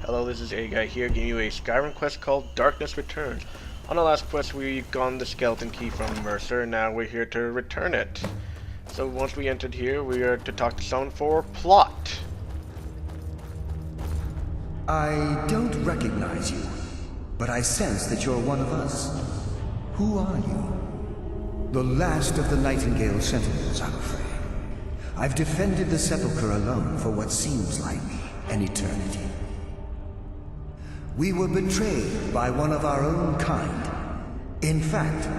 Hello, this is A Guy here, giving you a Skyrim quest called Darkness Returns. On the last quest, we got the skeleton key from Mercer, and now we're here to return it. So once we entered here, we are to talk to someone for plot. I don't recognize you, but I sense that you're one of us. Who are you? The last of the Nightingale Sentinels, I'm afraid. I've defended the Sepulcher alone for what seems like an eternity. We were betrayed by one of our own kind. In fact,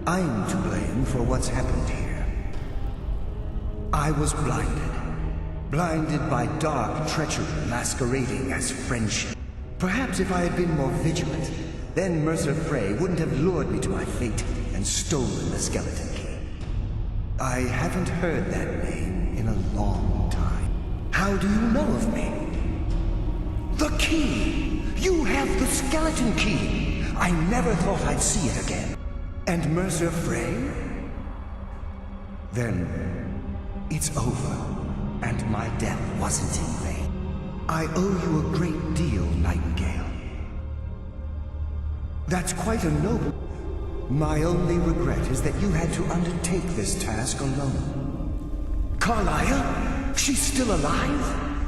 I'm to blame for what's happened here. I was blinded by dark treachery masquerading as friendship. Perhaps if I had been more vigilant, then Mercer Frey wouldn't have lured me to my fate and stolen the skeleton key. I haven't heard that name in a long time. How do you know of me? The key! You have the skeleton key! I never thought I'd see it again. And Mercer Frey? Then, it's over, and my death wasn't in vain. I owe you a great deal, Nightingale. That's quite a noble... My only regret is that you had to undertake this task alone. Karliah? She's still alive?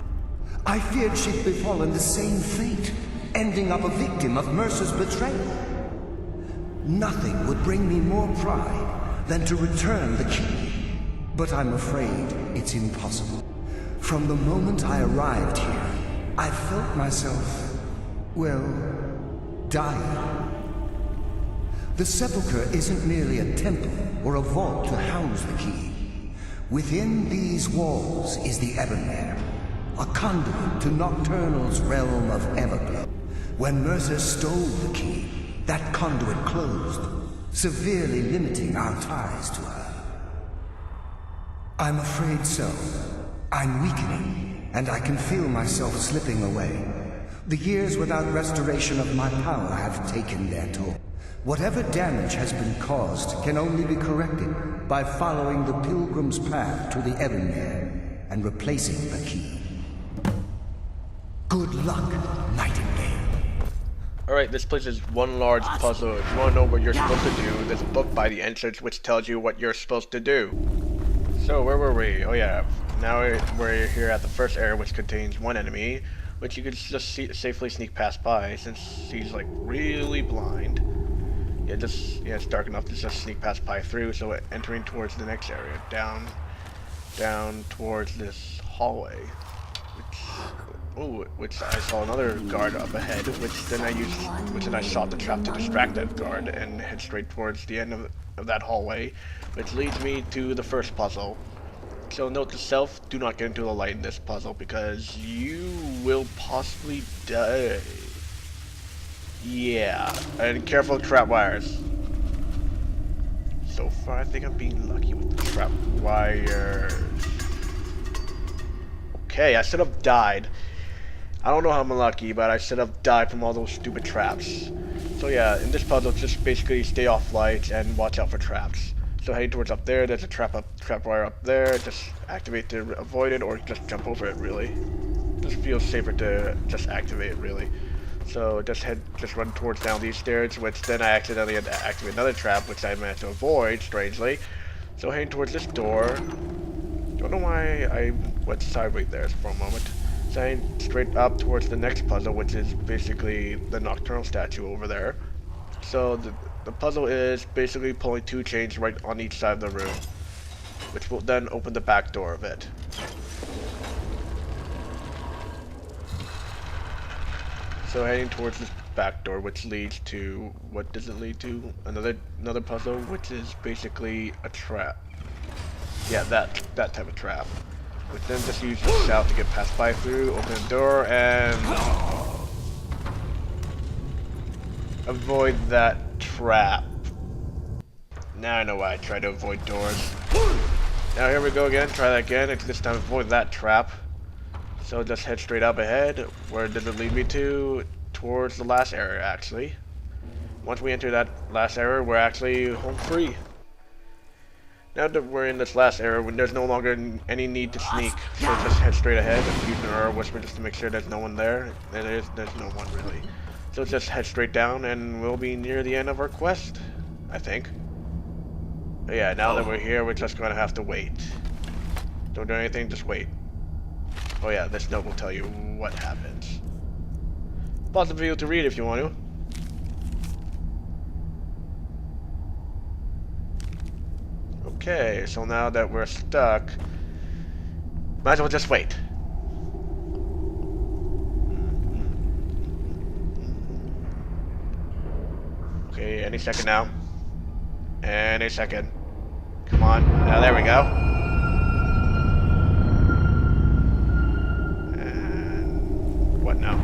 I feared she'd befallen the same fate, ending up a victim of Mercer's betrayal. Nothing would bring me more pride than to return the key, but I'm afraid it's impossible. From the moment I arrived here, I felt myself, well, dying. The Sepulcher isn't merely a temple or a vault to house the key. Within these walls is the Ebonmere, a conduit to Nocturnal's realm of Everglow. When Mercer stole the key, that conduit closed, severely limiting our ties to her. I'm afraid so. I'm weakening, and I can feel myself slipping away. The years without restoration of my power have taken their toll. Whatever damage has been caused can only be corrected by following the Pilgrim's path to the Ebonmere and replacing the key. Good luck, Nightingale. Alright, this place is one large puzzle. If you want to know what you're supposed to do, there's a book by the entrance which tells you what you're supposed to do. So, where were we? Oh yeah, now we're here at the first area, which contains one enemy, which you could just safely sneak past by, since he's like really blind. Yeah, it's dark enough to just sneak past by through, so entering towards the next area, down towards this hallway, which I saw another guard up ahead, which then I shot the trap to distract that guard and head straight towards the end of that hallway, which leads me to the first puzzle. So note to self, do not get into the light in this puzzle because you will possibly die. Yeah, and careful of trap wires. So far I think I'm being lucky with the trap wires. Okay, I should have died. I don't know how I'm lucky, but I should have died from all those stupid traps. So yeah, in this puzzle, just basically stay off lights and watch out for traps. So heading towards up there, there's a trap wire up there. Just activate to avoid it, or just jump over it. Really, just feels safer to just activate it. Really. So just run towards down these stairs, which then I accidentally had to activate another trap, which I managed to avoid strangely. So heading towards this door. Don't know why I went sideways there for a moment. Heading straight up towards the next puzzle, which is basically the Nocturnal statue over there. So the puzzle is basically pulling two chains right on each side of the room, which will then open the back door of it. So heading towards this back door, which leads to, what does it lead to? Another puzzle, which is basically a trap. Yeah, that type of trap. Which then just use the shout to get past by through, open the door, and avoid that trap. Now I know why I try to avoid doors. Now here we go again, try that again, and this time avoid that trap. So just head straight up ahead. Where does it lead me to? Towards the last area, actually. Once we enter that last area, we're actually home free. Now that we're in this last era, when there's no longer any need to sneak, so just head straight ahead and use an aura whisper just to make sure there's no one there. And there's no one really. So just head straight down and we'll be near the end of our quest, I think. But yeah, now that we're here, we're just gonna have to wait. Don't do anything, just wait. Oh yeah, this note will tell you what happens. Pause the video to read if you want to. Okay, so now that we're stuck, might as well just wait. Okay, any second now. Any second. Come on. Now there we go. And what now?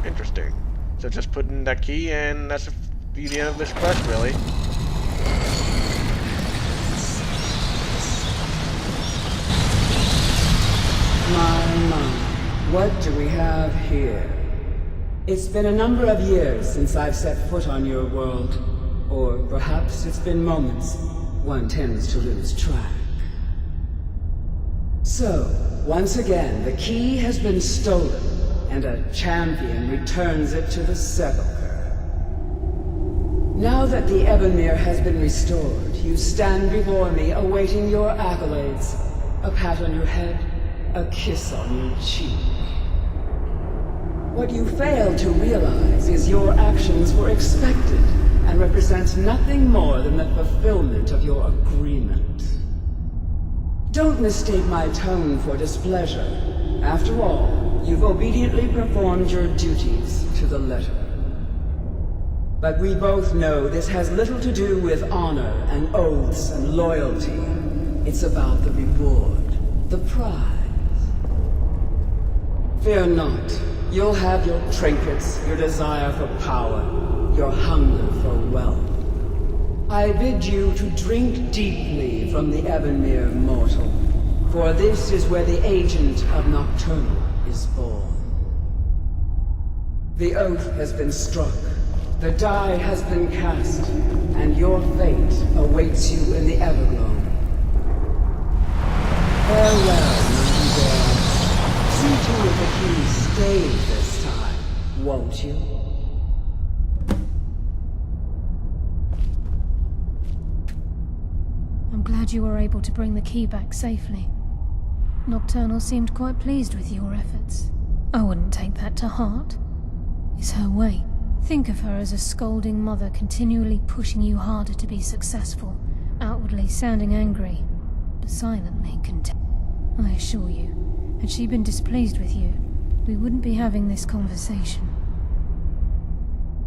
Interesting. So just put in that key and that's the end of this quest, really. My, what do we have here? It's been a number of years since I've set foot on your world. Or perhaps it's been moments. One tends to lose track. So, once again, the key has been stolen, and a champion returns it to the Sepulcher. Now that the Ebonmere has been restored, you stand before me awaiting your accolades. A pat on your head, a kiss on your cheek. What you fail to realize is your actions were expected and represent nothing more than the fulfillment of your agreement. Don't mistake my tone for displeasure. After all, you've obediently performed your duties to the letter. But we both know this has little to do with honor and oaths and loyalty. It's about the reward, the prize. Fear not. You'll have your trinkets, your desire for power, your hunger for wealth. I bid you to drink deeply from the Ebonmere mortal, for this is where the agent of Nocturnal is born. The oath has been struck, the die has been cast, and your fate awaits you in the Everglow. Farewell, Nightingale. See to it the key stays this time, won't you? I'm glad you were able to bring the key back safely. Nocturnal seemed quite pleased with your efforts. I wouldn't take that to heart. It's her way. Think of her as a scolding mother continually pushing you harder to be successful, outwardly sounding angry, but silently content. I assure you, had she been displeased with you, we wouldn't be having this conversation.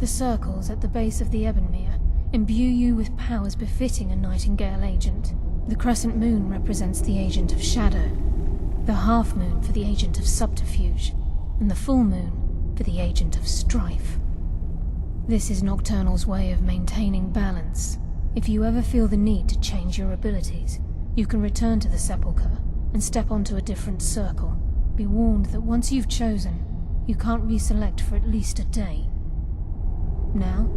The circles at the base of the Ebonmere imbue you with powers befitting a Nightingale agent. The crescent moon represents the agent of shadow, the half moon for the agent of subterfuge, and the full moon for the agent of strife. This is Nocturnal's way of maintaining balance. If you ever feel the need to change your abilities, you can return to the Sepulcher and step onto a different circle. Be warned that once you've chosen, you can't reselect for at least a day. Now,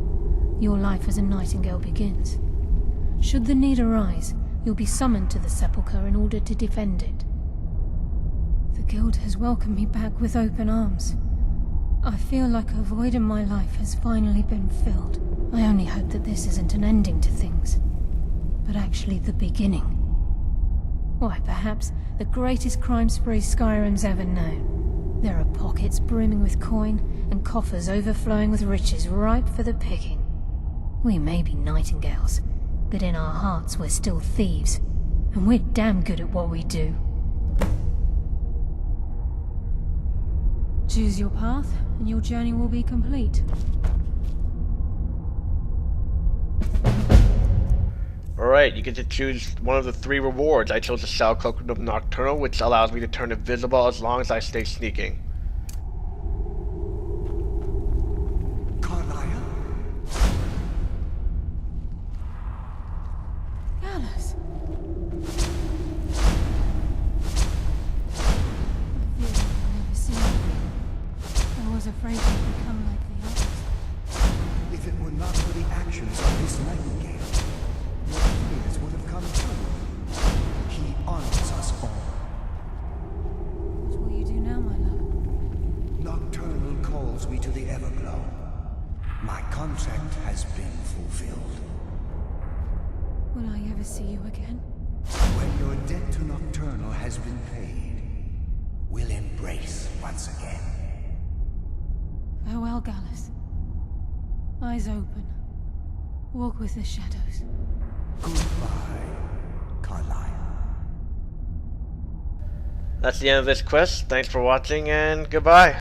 your life as a Nightingale begins. Should the need arise, you'll be summoned to the Sepulcher in order to defend it. The Guild has welcomed me back with open arms. I feel like a void in my life has finally been filled. I only hope that this isn't an ending to things, but actually the beginning. Why, perhaps the greatest crime spree Skyrim's ever known. There are pockets brimming with coin, and coffers overflowing with riches ripe for the picking. We may be Nightingales, but in our hearts we're still thieves, and we're damn good at what we do. Choose your path, and your journey will be complete. Alright, you get to choose one of the 3 rewards. I chose the Shell Cloak of Nocturnal, which allows me to turn invisible as long as I stay sneaking. Karliah? Alice! I was afraid you'd become like the others. If it were not for the actions of this Nightingale, contract has been fulfilled. Will I ever see you again? When your debt to Nocturnal has been paid, we'll embrace once again. Farewell, Gallus. Eyes open. Walk with the shadows. Goodbye, Karliah. That's the end of this quest. Thanks for watching, and goodbye.